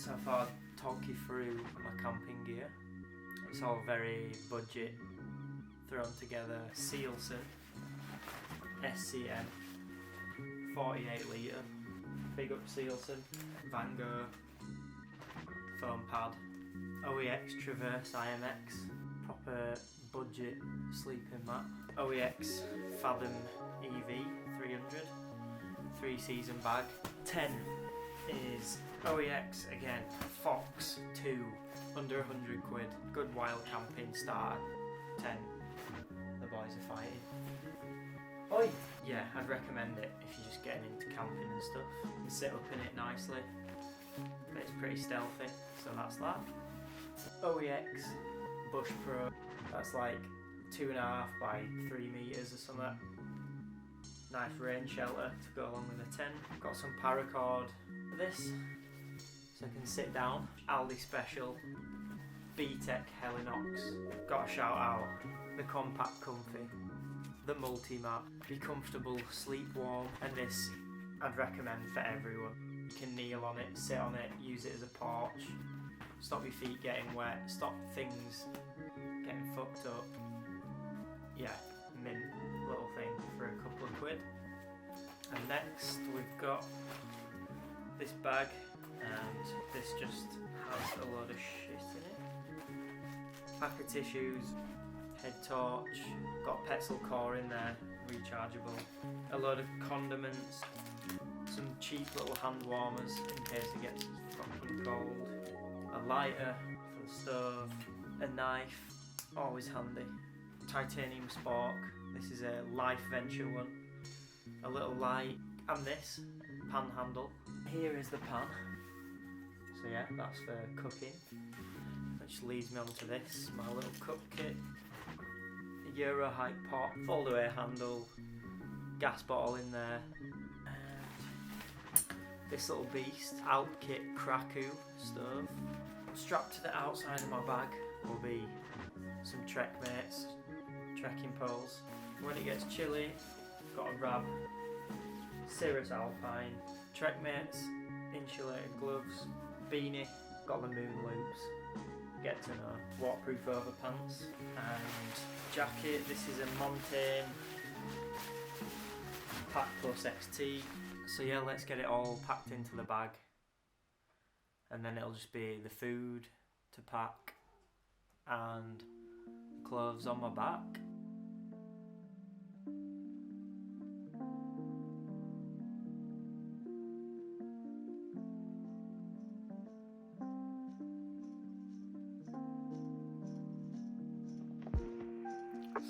So I thought I'd talk you through my camping gear. It's all very budget, thrown together. Sealson SCM 48 litre, big up Sealson. Van Gogh foam pad, OEX Traverse IMX, proper budget sleeping mat. OEX Fathom EV 300, 3-season bag. 10 is OEX again, Fox 2, under 100 quid. Good wild camping start. 10, the boys are fighting. Oi! Yeah, I'd recommend it if you're just getting into camping and stuff. You can sit up in it nicely, but it's pretty stealthy, so that's that. OEX Bush Pro, that's like 2.5 by 3 metres or something. Nice rain shelter to go along with the 10. Got some paracord for this, so I can sit down. Aldi special, bitta Helinox. Got to shout out the Compact Comfy, the multi-mat. Be comfortable, sleep warm, and this I'd recommend for everyone. You can kneel on it, sit on it, use it as a porch, stop your feet getting wet, stop things getting fucked up. Yeah, mint little thing for a couple of quid. And next we've got this bag, and this just has a load of shit in it. Pack of tissues, head torch, got Petzl core in there, rechargeable, a load of condiments, some cheap little hand warmers in case it gets fucking cold, a lighter for the stove, a knife, always handy, titanium spork, this is a Life Venture one, a little light, and this pan handle. Here is the pan, so yeah, that's for cooking, which leads me on to this, my little cook kit. Euro height pot, fold away handle, gas bottle in there, and this little beast, Alp Kit Krakow stove. Strapped to the outside of my bag will be some Trek mates, trekking poles. When it gets chilly, got a grab Cirrus Alpine, Trek mates, insulated gloves, beanie, got the moon loops. Get to know, waterproof overpants and jacket. This is a Montane Pack Plus XT. So yeah, let's get it all packed into the bag, and then it'll just be the food to pack and the clothes on my back.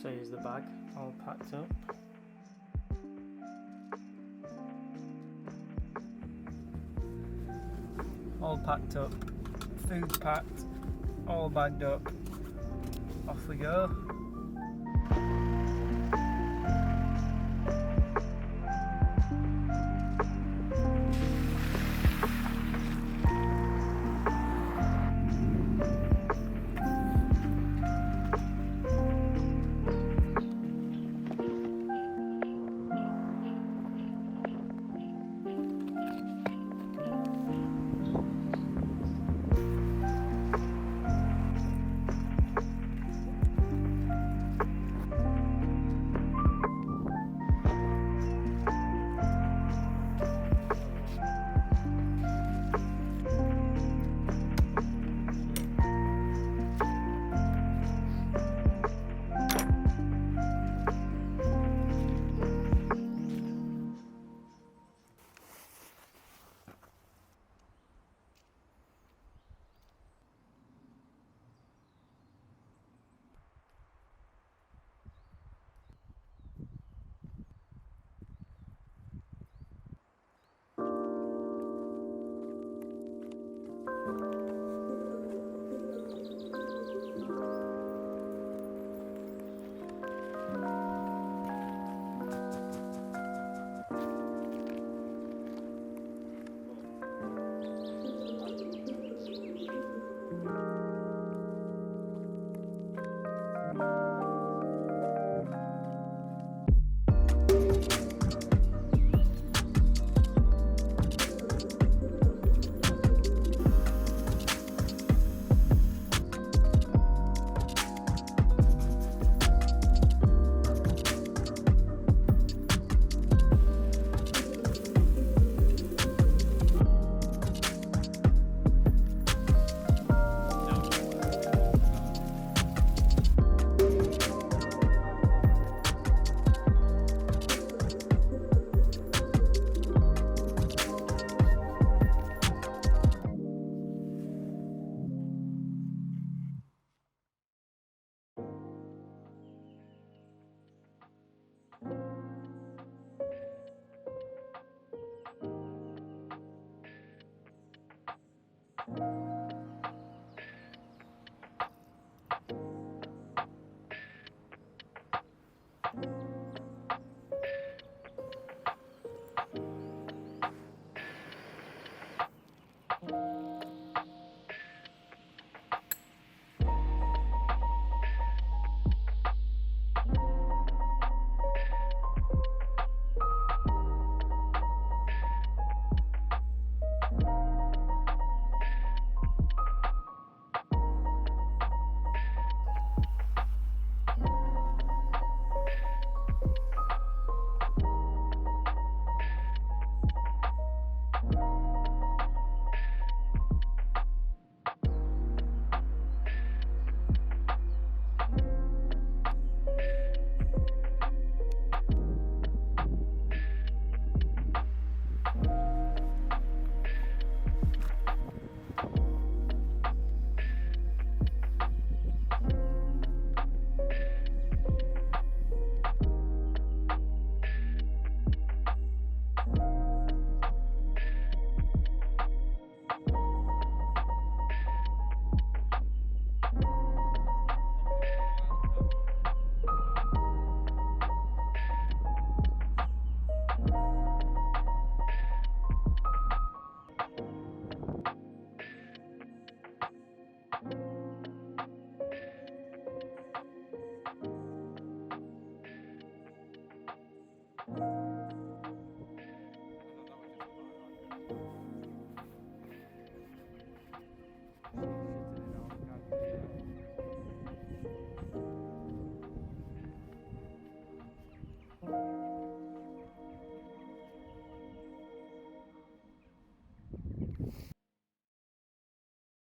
So here's the bag, all packed up. All packed up, food packed, all bagged up. Off we go.